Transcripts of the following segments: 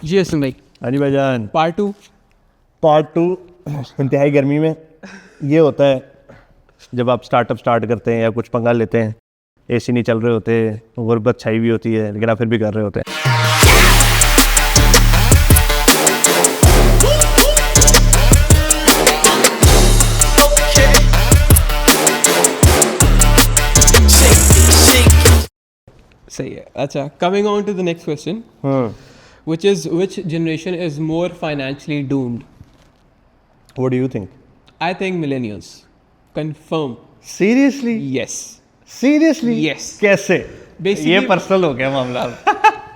जी हसन भाई, हाँ जी भाईजान। Part two. इंतहाई गर्मी में ये होता है जब आप स्टार्टअप स्टार्ट करते हैं या कुछ पंगा लेते हैं, एसी नहीं चल रहे होते, गुर्बत छाई हुई होती है, लेकिन आप फिर भी कर रहे होते हैं। सही है। अच्छा, coming on to the next question, which is which generation is more financially doomed? What do you think? I think millennials. Confirm. Seriously? Yes. Seriously? Yes. कैसे? Basically- ये पर्सनल हो गया मामला।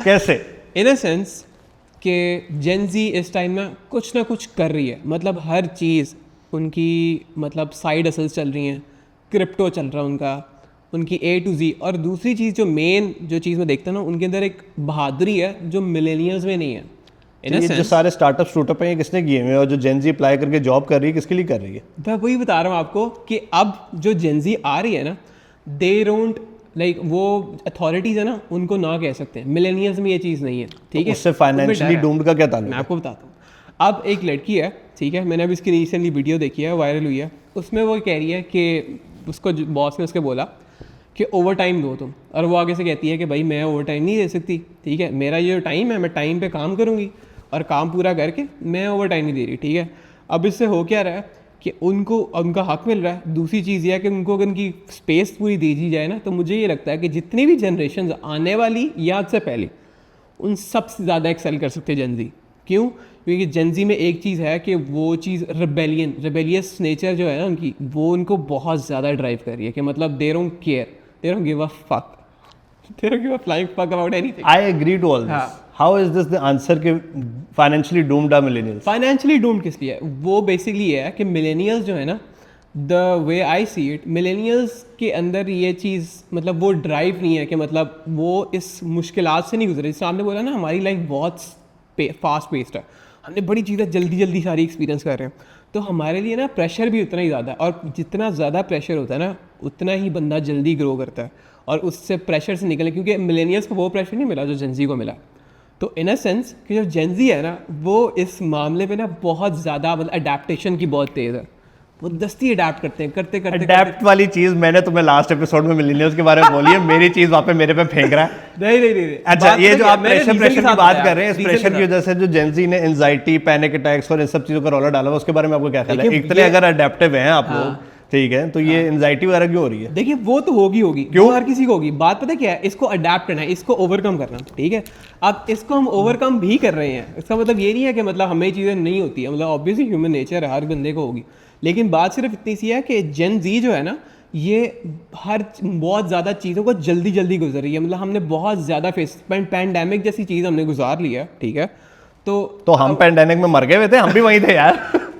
कैसे? In a sense कि Gen Z इस time में कुछ ना कुछ कर रही है, मतलब हर चीज़ उनकी, मतलब साइड हसल्स चल रही हैं, क्रिप्टो चल रहा है उनका, उनकी A to Z। और दूसरी चीज़ जो मेन जो चीज़ मैं देखता हूँ ना, उनके अंदर एक बहादुरी है जो मिलेनियल्स में नहीं है। In a ये जो sense, सारे स्टार्टअप हैं ये किसने किए हुए हैं, और जो जेन जी अप्लाई करके जॉब कर रही है किसके लिए कर रही है? मैं वही बता रहा हूँ आपको कि अब जो जेंजी आ रही है ना, दे डोंट लाइक, वो अथॉरिटीज़ है ना, उनको ना कह सकते हैं। मिलेनियल्स में ये चीज़ नहीं है, ठीक है। उससे फाइनेंशियली डूम्ड का क्या ताल्लुक मैं है? आपको बताता हूँ। अब एक लड़की है, ठीक है, मैंने अभी इसकी रिसेंटली वीडियो देखी है, वायरल हुई है। उसमें वो कह रही है कि उसको बॉस ने उसके बोला कि ओवर टाइम दो तुम, और वो आगे से कहती है कि भाई मैं ओवर टाइम नहीं दे सकती, ठीक है, मेरा ये टाइम है, मैं टाइम पे काम करूँगी और काम पूरा करके मैं ओवर टाइम नहीं दे रही, ठीक है। अब इससे हो क्या रहा है कि उनको उनका हक मिल रहा है। दूसरी चीज़ यह है कि उनको अगर उनकी स्पेस पूरी दी दी जाए ना, तो मुझे ये लगता है कि जितनी भी जनरेशन आने वाली या आज से पहले, उन सबसे ज़्यादा एक्सेल कर सकते हैं जेंजी। क्यों? क्योंकि जेंजी में एक चीज़ है कि वो चीज़ रेबेलियस नेचर जो है ना उनकी, वो उनको बहुत ज़्यादा ड्राइव कर रही है कि मतलब they don't care, they don't give a fuck, they don't give a flying fuck about anything. I agree to all this. How is this the answer कि financially doomed are millennials? Financially doomed किस लिए है? वो basically ये है कि millennials जो है ना, the way I see it, millennials के अंदर ये चीज़, मतलब वो ड्राइव नहीं है कि मतलब वो इस मुश्किलात से नहीं गुजरे। सामने बोला ना, हमारी लाइफ बहुत फास्ट पेस्ड है, हमने बड़ी चीज़ें जल्दी जल्दी सारी एक्सपीरियंस कर रहे हैं, तो हमारे लिए ना प्रेशर भी उतना ही ज़्यादा है। और जितना ज़्यादा प्रेशर होता है ना, उतना ही बंदा जल्दी ग्रो करता है और उससे प्रेशर से निकले। क्योंकि मिलेनियल्स को वो प्रेशर नहीं मिला जो जेंजी को मिला। तो इन अ सेंस कि जो जेंजी है ना, वो इस मामले पे ना बहुत ज़्यादा, मतलब अडेप्टेशन की बहुत तेज़ है। वो दस्ती अडेप्ट करते हैं, करते करते अडेप्ट वाली चीज मैंने तुम्हें लास्ट एपिसोड में मिलेनियल्स के बारे में बोली है, मेरी चीज वहाँ पे मेरे पे फेंक रहा है। नहीं। अच्छा, बात ये पता जो क्या, आप मैंने प्रेशर reason के की साथ बात बताया, कर रहे हैं, इस reason प्रेशर के की वजह से जो जेंजी ने एंजाइटी, पैनिक अटैक्स और इन सब चीजों का रौला डाला, उसके बारे में आपको क्या ख्याल है? देखिए, इतने ये- अगर अडेप्टिव हैं आप लोग, ठीक है, तो ये एंजाइटी वगैरह क्यों हो रही है? देखिए वो तो होगी, क्यों? वो हर किसी को होगी। बात पता क्या है, इसको अडेप्ट करना है, इसको ओवरकम करना, ठीक है। अब इसको हम ओवरकम भी कर रहे हैं, इसका मतलब ये नहीं है कि मतलब हमें चीज़ें नहीं होती है, मतलब ऑब्वियसली ह्यूमन नेचर है, हर बंदे को होगी। लेकिन बात सिर्फ इतनी सी है कि जेन जी जो है ना, ये बहुत ज़्यादा चीज़ों को जल्दी जल्दी गुजर रही है। मतलब हमने बहुत ज़्यादा फेस, पैंडेमिक जैसी चीज़ हमने गुजार ली है, ठीक है। तो हम पेंडेमिक में मर गए हुए थे, हम भी वहीं थे यार।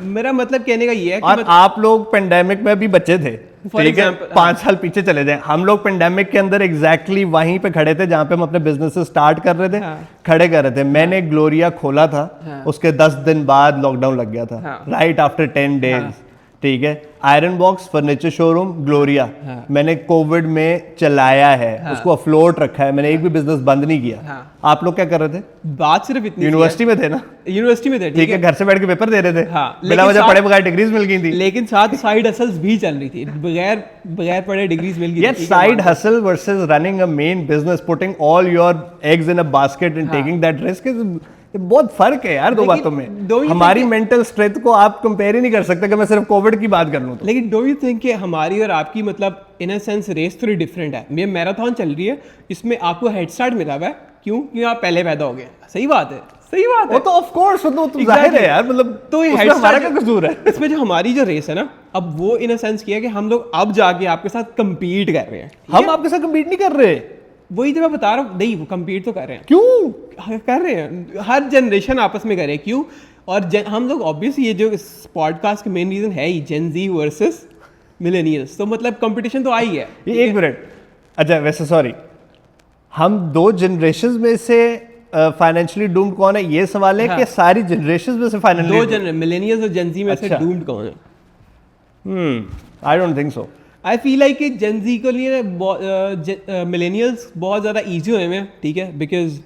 मेरा मतलब कहने का ये है कि और आप लोग पेंडेमिक में भी बच्चे थे, For ठीक है। example, 5 साल पीछे चले जाएं, हम लोग पेंडेमिक के अंदर एग्जैक्टली वहीं पे खड़े थे जहां पे हम अपने बिजनेस स्टार्ट कर रहे थे, खड़े कर रहे थे। मैंने ग्लोरिया खोला था, उसके 10 दिन बाद लॉकडाउन लग गया था, राइट आफ्टर 10 डेज, ठीक है। Iron box furniture showroom Gloria मैंने कोविड में चलाया है, उसको अफ्लोट रखा है, मैंने एक भी बिजनेस बंद नहीं किया। आप लोग क्या कर रहे थे? बात सिर्फ इतनी यूनिवर्सिटी में थे ना? यूनिवर्सिटी में थे, ठीक है, घर से बैठ के पेपर दे रहे थे, बिना लेकिन वजह पढ़े बगैर डिग्रीज मिल गई थी। लेकिन साथ साइड हसल्स भी चल रही थी, बगैर पढ़े डिग्रीज मिल गई Yes, थी। side hustle versus running a main business, putting all your eggs in a basket and taking that risk is बहुत फर्क है यार दो बातों में। हमारी मेंटल स्ट्रेंथ को आप कंपेयर ही नहीं कर सकते कि मैं सिर्फ कोविड की बात कर लूं तो। लेकिन डू यू थिंक कि हमारी और आपकी, मतलब इन अ सेंस रेस थोड़ी डिफरेंट है। ये मैराथन चल रही है, इसमें आपको हेड स्टार्ट मिला हुआ है, क्यों? क्योंकि आप पहले पैदा हो गए। सही बात है, सही बात है। वो तो ऑफ कोर्स, वो तो जाहिर है यार, मतलब तो ये उसमें हमारा क्या कसूर है? इसमें जो हमारी जो रेस है ना, अब वो इन अ सेंस किया कि हम लोग अब जाके आपके साथ compete कर रहे हैं। हम आपके साथ कम्पीट नहीं कर रहे। वही तो मैं बता रहा हूँ, नहीं वो compete तो कर रहे हैं। क्यों कर रहे हैं? हर जनरेशन आपस में करे, क्यों? और हम लोग ऑब्वियसली, ये जो इस पॉडकास्ट का मेन रीजन है ही जेन जी वर्सेस मिलेनियल्स, तो मतलब कंपटीशन तो आई है। ये एक मिनट, अच्छा वैसे सॉरी, हम 2 जनरेशन में से फाइनेंशियली डूम्ड कौन है ये सवाल है कि सारी जनरेशन में से फाइनेंशियली मिलेनियल्स और जेन जी में से डूम्ड कौन है? I don't think so. I feel like कि जेन जी के लिए मिलेनियल्स बहुत ज़्यादा ईजी हुए हैं, ठीक है, बिकॉज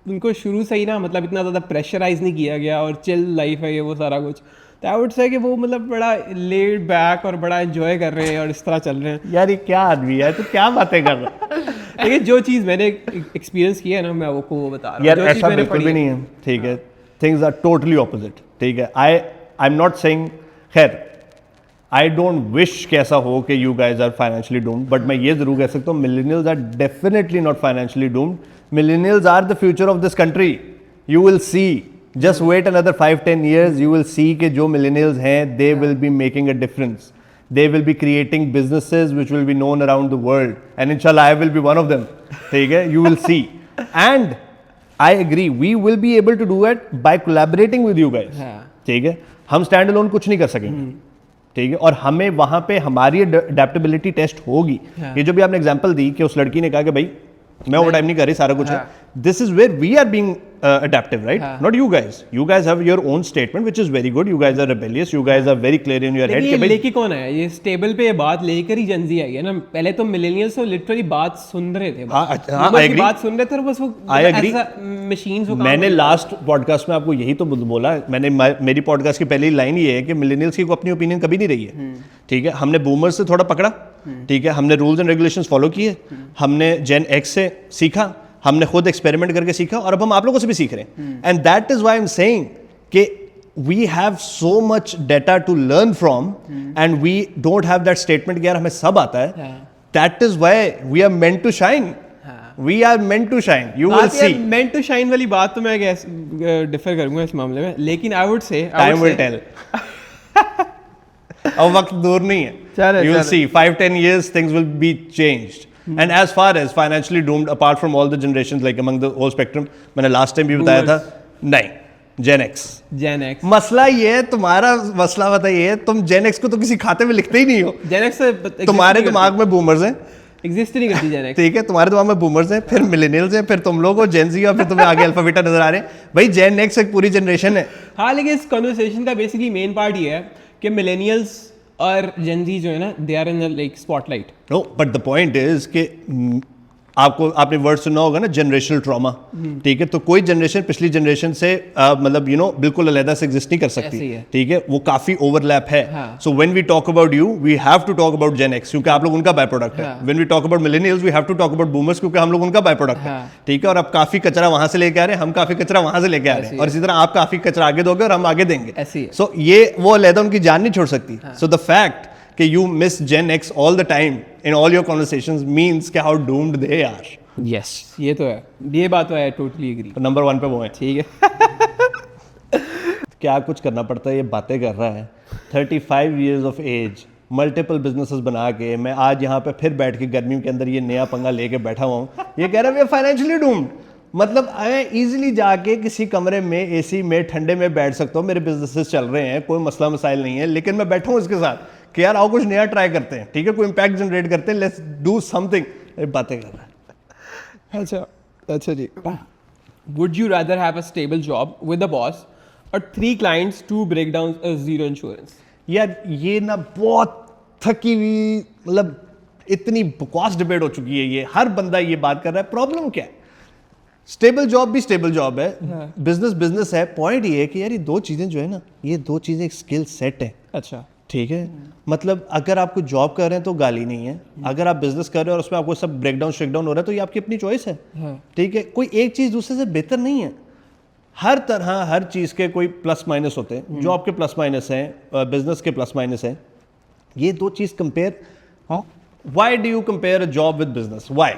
उनको शुरू से ही ना मतलब इतना ज़्यादा प्रेशराइज नहीं किया गया और चिल लाइफ है ये वो सारा कुछ, तो आई वुड से कि वो मतलब बड़ा लेड बैक और बड़ा एंजॉय कर रहे हैं और इस तरह चल रहे हैं। यार ये क्या आदमी है, तू क्या बातें कर रहा है? लेकिन जो चीज़ मैंने एक्सपीरियंस किया है ना, मैं आपको वो बता रहा हूँ। यार ऐसा बिल्कुल भी नहीं है, ठीक है, थिंग्स आर टोटली ऑपोजिट, ठीक है। आई एम नॉट सेइंग, खैर आई डोंट विश कि ऐसा हो कि you guys are financially doomed, but मैं ये जरूर कह सकता हूँ millennials are definitely not financially doomed. Millennials are the future of this country, you will see, just wait another 5-10 years, you will see कि जो millennials हैं they will be making a difference, they will be creating businesses which will be known around the world, and inshallah I will be one of them, ठीक है, you will see, and I agree we will be able to do it by collaborating with you guys, ठीक है। हम stand alone कुछ नहीं कर सकेंगे, ठीक है, और हमें वहां पे हमारी अडेप्टेबिलिटी टेस्ट होगी। ये जो भी आपने एग्जांपल दी कि उस लड़की ने कहा कि भाई मैं ओवर टाइम नहीं कर रही, सारा कुछ है, this is where we are being adaptive, right? Not you guys. You guys have your own statement, which is very good. You guys are rebellious. You guys are very clear in your head. ये लेके कौन है? ये stable पे ये बात लेकर ही Gen Z आई है ना। पहले तो मिलेनियल्स तो लिटरली बात सुन रहे थे, बात सुन रहे थे और बस वो मशीन को। मैंने लास्ट पॉडकास्ट में आपको यही तो बोला, मैंने मेरी पॉडकास्ट की पहली लाइन ये है कि मिलेनियल्स की अपनी ओपिनियन कभी नहीं रही है, ठीक है। हमने बूमर्स से थोड़ा पकड़ा, ठीक है, हमने रूल्स एंड रेगुलेशंस फॉलो किए, हमने जेन एक्स से सीखा, हमने खुद एक्सपेरिमेंट करके सीखा और अब हम आप लोगों से भी सीख रहे हैं। And that is why I am saying कि we have so much data to learn from and we don't have that statement कि यार हमें सब आता है। That is why we are meant to shine, we are meant to shine, you will see. Meant to shine वाली बात तो मैं डिफर करूंगा इस मामले में, लेकिन I would say time will tell. अब वक्त दूर नहीं है, you will see 5-10 years things will be changed. And as far as financially doomed, apart from all the generations, like among the whole spectrum, मैंने last time भी बताया था, नहीं, Gen X। मसला ये है, तुम्हारा मसला बताइए, तुम Gen X को तो किसी खाते में लिखते ही नहीं हो। Gen X तुम्हारे दिमाग में boomers हैं, एग्जिस्ट नहीं करती Gen X, ठीक है, तुम्हारे दिमाग में boomers हैं, फिर millennials हैं, फिर तुम लोग हो Gen Z, और फिर तुम्हें आगे अल्फा बीटा नजर आ रहे हैं। भाई Gen X एक पूरी जनरेशन है। हाँ, लेकिन इस कन्वर्सेशन का बेसिकली मेन पार्ट ये है कि मिलेनियल्स और Gen Z जो है ना, they are in like spotlight. No, but the point is कि आपने वर्ड सुना होगा ना, जनरेशनल ट्रॉमा, ठीक है। तो कोई जनरेशन पिछली जनरेशन से मतलब बिल्कुल अलग से एग्जिस्ट नहीं कर सकती, ठीक है, वो काफी ओवरलैप है। So when we talk about you, we have to talk about Gen X, क्योंकि आप लोग उनका बाय प्रोडक्ट है। When we talk about millennials, we have to talk about boomers, क्योंकि हम लोग उनका बाय प्रोडक्ट है, ठीक है। और अब काफी कचरा वहां से लेके आ रहे हैं, हम काफी कचरा वहां से लेके आ रहे हैं, और इसी तरह आप काफी कचरा आगे दोगे और हम आगे देंगे। सो ये वो अलग उनकी जान नहीं छोड़ सकती। सो द फैक्ट कि you miss Gen X all the time in all your conversations means कि how doomed they are. Yes, ये तो है, ये बात तो है, totally agree। तो नंबर 1 पे वो है, ठीक है। क्या कुछ करना पड़ता है, ये बातें कर रहा है, 35 years of age, multiple businesses बना के मैं आज यहाँ पे फिर बैठ के गर्मियों के अंदर ये नया पंगा लेके बैठा हुआ हूँ। ये कह रहा है फाइनेंशियली डूम्ड, मतलब मैं इजीली जाके किसी कमरे में एसी में ठंडे में बैठ सकता हूँ, मेरे बिजनेसेस चल रहे हैं, कोई मसला मसाइल नहीं है, लेकिन मैं बैठा हूँ इसके साथ कि यार आओ कुछ नया ट्राई करते हैं, ठीक है, कोई इम्पैक्ट जनरेट करते हैं, लेट्स डू समथिंग। बातें कर रहा है। अच्छा जी। Would you rather have a stable job with a boss or 3 clients, 2 breakdowns, 0 insurance? यार ये ना बहुत थकी हुई, मतलब इतनी बकवास डिबेट हो चुकी है, ये हर बंदा ये बात कर रहा है। प्रॉब्लम क्या है? स्टेबल जॉब भी स्टेबल जॉब है, बिजनेस बिजनेस है। पॉइंट ये है कि यार ये 2 चीजें जो है ना, ये 2 चीजें एक स्किल सेट है। अच्छा, ठीक है, मतलब अगर आप कुछ जॉब कर रहे हैं तो गाली नहीं है, अगर आप बिजनेस कर रहे हो और उसमें आपको सब ब्रेकडाउन शेकडाउन हो रहा है तो ये आपकी अपनी चॉइस है, ठीक है। कोई एक चीज़ दूसरे से बेहतर नहीं है, हर तरह हर चीज़ के कोई प्लस माइनस होते हैं। जॉब के प्लस माइनस हैं, बिजनेस के प्लस माइनस हैं, ये 2 चीज़ compare. Why do you compare a job with business? Why?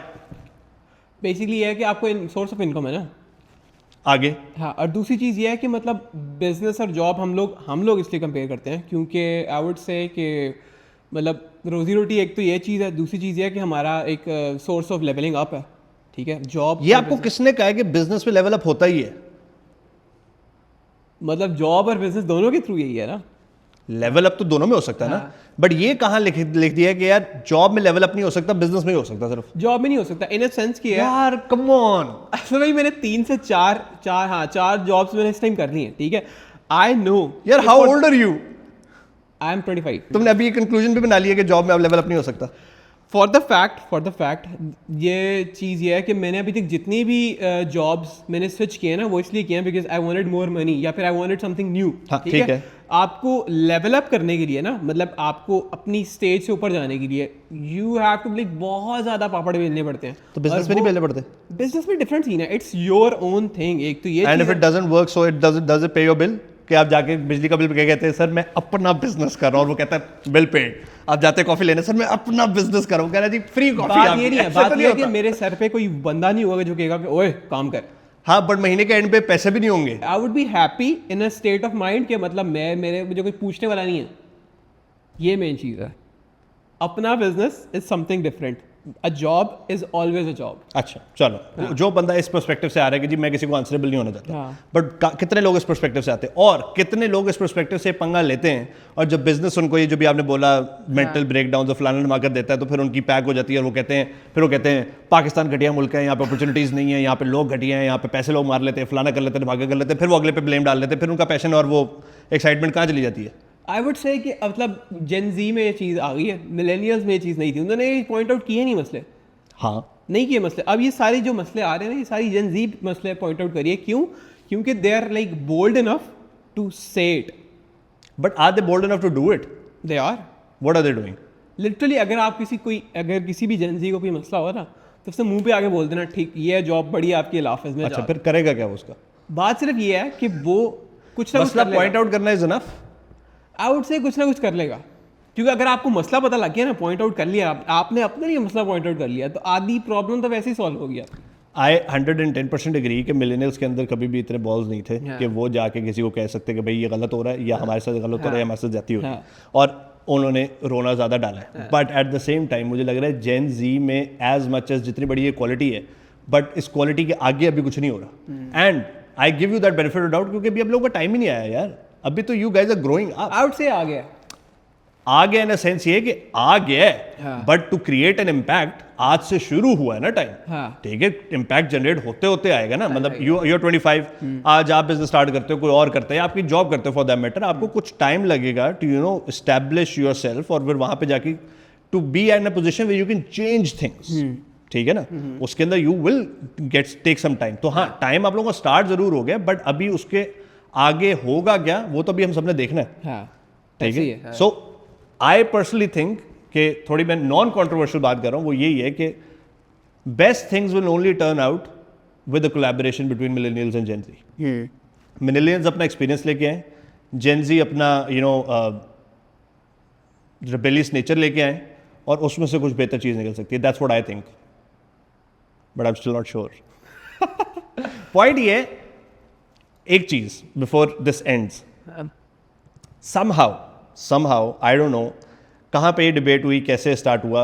Basically ये है कि आपको सोर्स ऑफ इनकम है ना आगे। हाँ, और दूसरी चीज़ ये है कि मतलब बिजनेस और जॉब हम लोग इसलिए कंपेयर करते हैं क्योंकि आई वुड से कि मतलब रोजी रोटी एक तो ये चीज़ है, दूसरी चीज़ ये है कि हमारा एक सोर्स ऑफ लेवलिंग अप है, ठीक है। जॉब ये आपको किसने कहा है कि बिजनेस में लेवल अप होता ही है? मतलब जॉब और बिजनेस दोनों के थ्रू यही है ना, लेवल अप तो दोनों में हो सकता है ना, बट ये कहाँ लिख दिया है कि यार जॉब में लेवल अप नहीं हो सकता, बिजनेस में ही हो सकता? सिर्फ जॉब में नहीं हो सकता इन अ सेंस कि यार कम ऑन, असल भाई मैंने 3 से 4 जॉब्स मैंने इस टाइम कर ली हैं, ठीक है। आई नो यार, how old are you? I am 25। तुमने अभी ये कंक्लूजन भी बना लिया कि जॉब में अब लेवल अप नहीं हो सकता? फॉर द फैक्ट ये चीज़ ये है कि मैंने अभी तक जितनी भी जॉब्स मैंने स्विच किए ना वो इसलिए किए हैं because I wanted more money या फिर आई वांटेड समथिंग न्यू। ठीक है। आपको लेवल अप करने के लिए ना, मतलब आपको अपनी स्टेज से ऊपर जाने के लिए यू हैव टू लाइक बहुत ज़्यादा पापड़ बेलने पड़ते हैं। तो बिजनेस में नहीं बेलने पड़ते? बिजनेस में डिफरेंट सीन है, इट्स योर ओन थिंग। एक तो ये and if it doesn't work so it does it पे योर बिल? कि आप जाके बिजली का बिल पे क्या कहते हैं, सर मैं अपना बिजनेस कर रहा हूँ, और वो कहता है बिल पेड। आप जाते हैं कॉफी लेने, सर मैं अपना बिजनेस कर रहा हूँ, कह रहा है जी फ्री कॉफी। बात ये नहीं है, बात ये है कि मेरे सर पे कोई बंदा नहीं होगा जो कहेगा कि ओए काम कर। हाँ, बट महीने के एंड पे पैसे भी नहीं होंगे। I would be happy in a state of mind कि मतलब मुझे कोई पूछने वाला नहीं है। ये मेन चीज़ है। अपना business is something different, a job is always a job. अच्छा चलो, हाँ। जो बंदा इस पर्सपेक्टिव से आ रहा है कि जी मैं किसी को आंसरेबल नहीं होना चाहता, हाँ। बट कितने लोग इस पर्सपेक्टिव से आते हैं और कितने लोग इस पर्सपेक्टिव से पंगा लेते हैं, और जब बिजनेस उनको ये जो भी आपने बोला मेंटल ब्रेकडाउन जो फलाना धमाका देता है, तो फिर उनकी पैक हो जाती है और वो कहते हैं पाकिस्तान घटिया मुल्क है, यहाँ पे अपॉर्चुनिटीज़ नहीं है, यहाँ पे लोग घटिया हैं, यहाँ पे पैसे लोग मार लेते हैं, फलाना कर लेते हैं, धमाका कर लेते हैं, फिर वो अगले पे ब्लेम डाल लेते हैं, फिर उनका पैशन और वो एक्साइटमेंट कहाँ चली जाती है? आई वुड से कि मतलब जेन जी में ये चीज़ आ गई है, मिलेनियल्स में ये चीज़ नहीं थी, उन्होंने पॉइंट आउट किए नहीं मसले। हाँ, नहीं किए मसले। अब ये सारे जो मसले आ रहे हैं ना, ये सारी जेन जी मसले पॉइंट आउट करिए। क्यों? क्योंकि they are like bold enough to say it. But are they bold enough to do it? They are. What are they doing? Literally अगर किसी भी जेन जी को कोई मसला हो ना, तो उससे मुंह पे आके बोल देना ठीक ये है जॉब बढ़िया आपकी हाफिज में। अच्छा, फिर करेगा क्या उसका? बात सिर्फ ये है कि वो कुछ ना कुछ मसला पॉइंट आउट करना इज इनफ। आई वुड से कुछ ना कुछ कर लेगा, क्योंकि अगर आपको मसला पता लग गया ना, पॉइंट आउट कर लिया आपने अपने लिए मसला पॉइंट आउट कर लिया, तो आधी प्रॉब्लम तो वैसे ही सॉल्व हो गया। आई 110% एग्री कि मिलेनियल्स के अंदर कभी भी इतने बॉल्स नहीं थे कि वो जाके किसी को कह सकते कि भाई ये गलत हो रहा है, या हमारे साथ गलत हो रहा है, या हमारे साथ जाती हो रही है, और उन्होंने रोना ज़्यादा डाला है। But at the same time मुझे लग रहा है जेन जी में एज मच एज जितनी बड़ी ये क्वालिटी है, बट इस क्वालिटी के आगे अभी कुछ नहीं हो रहा। And I give you that benefit of doubt, क्योंकि अभी हम लोगों का टाइम ही नहीं आया यार। अभी तो you guys are growing up. I would say आ गया इन सेंस ये कि आ गया है, but to create an impact आज से शुरू हुआ है ना टाइम। ठीक है, इम्पैक्ट जनरेट होते होते आएगा ना। मतलब यू आर 25, आज आप बिजनेस स्टार्ट करते हो, कोई और करते हैं, आपकी जॉब करते हो फॉर दैट मैटर, आपको कुछ टाइम लगेगा टू एस्टैब्लिश योरसेल्फ, और फिर वहां पे जाके to be in a position where you can change things. ठीक है ना, उसके अंदर you will take some time. तो हाँ, टाइम आप लोगों का स्टार्ट जरूर हो गया, बट अभी उसके आगे होगा क्या वो तो अभी हम सबने देखना है। ठीक है, सो आई पर्सनली थिंक कि थोड़ी मैं नॉन कॉन्ट्रोवर्शियल बात कर रहा हूँ, वो यही है कि best things will only turn out with the collaboration between millennials and Gen Z. Millennials अपना एक्सपीरियंस लेके आए, जेन जी अपना रिबेलियस नेचर लेके आए, और उसमें से कुछ बेहतर चीज़ निकल सकती है। That's what I think, but I am still not sure. Point ये है, एक चीज़ before this ends, somehow I don't know कहाँ पे ये डिबेट हुई, कैसे स्टार्ट हुआ।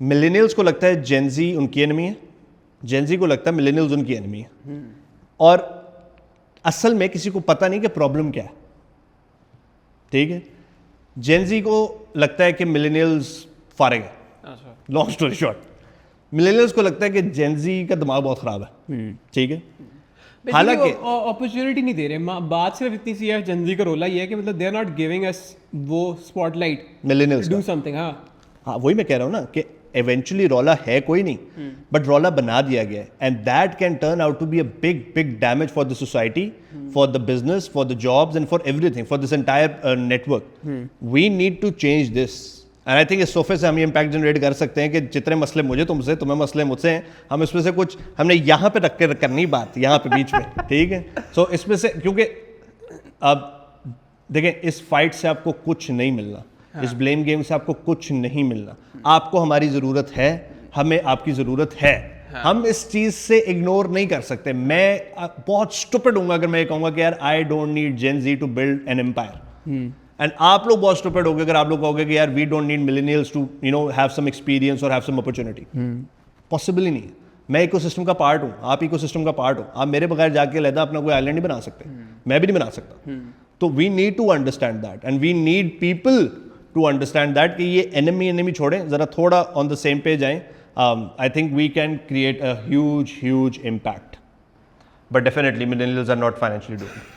मिलेनियल्स को लगता है जेन जी उनकी एनिमी है, जेन जी को लगता है मिलेनियल्स उनकी एनिमी है, और असल में किसी को पता नहीं कि प्रॉब्लम क्या है। ठीक है, जेन जी को लगता है कि मिलेनियल्स फारिग है, लॉन्ग स्टोरी शॉर्ट। मिलेनियल्स को लगता है कि जेन जी का दिमाग बहुत खराब है। ठीक है, हालांकि अपॉर्चुनिटी नहीं दे रहे। बात सिर्फ इतनी सी है, जनजी का रोला ये है कि मतलब they are not giving us वो स्पॉटलाइट मिलेनियल्स डू समथिंग। हाँ, वही मैं कह रहा हूँ ना कि इवेंचुअली रौला है कोई नहीं, बट रौला बना दिया गया है, and that can turn out to be a big damage for the society, for the business, for the jobs, and for everything, for this entire network. We need to change this, and I think इस sofa से हम ये impact generate कर सकते हैं कि जितने मसले मुझे तुमसे, तुम्हें मसले मुझसे हैं, हम इसमें से कुछ हमने यहाँ पे रख के करनी बात यहाँ पे बीच में। ठीक है, सो इसमें से, क्योंकि अब देखें, इस फाइट से आपको कुछ नहीं मिलना, इस ब्लेम गेम से आपको कुछ नहीं मिलना। आपको हमारी ज़रूरत है, हमें आपकी ज़रूरत है। हम इस चीज़ से इग्नोर नहीं कर सकते। मैं बहुत स्टूपिड हूँ अगर मैं ये कहूँगा कि यार I don't need Gen Z to build an empire, and आप लोग बहुत स्टूपिड होगे अगर आप लोग कहोगे कि यार we don't need millennials to have some experience और हैव सम अपॉर्चुनिटी। पॉसिबल ही नहीं है। मैं इकोसिस्टम का पार्ट हूँ, आप इकोसिस्टम का पार्ट हो। आप मेरे बगैर जाके अलग अपना कोई आइलैंड नहीं बना सकते, मैं भी नहीं बना सकता। तो we need to understand that, and we need people to understand that कि ये एनिमी छोड़ें, जरा थोड़ा ऑन द सेम पेज आएं। I think we can create a huge impact, but definitely millennials are not financially doing.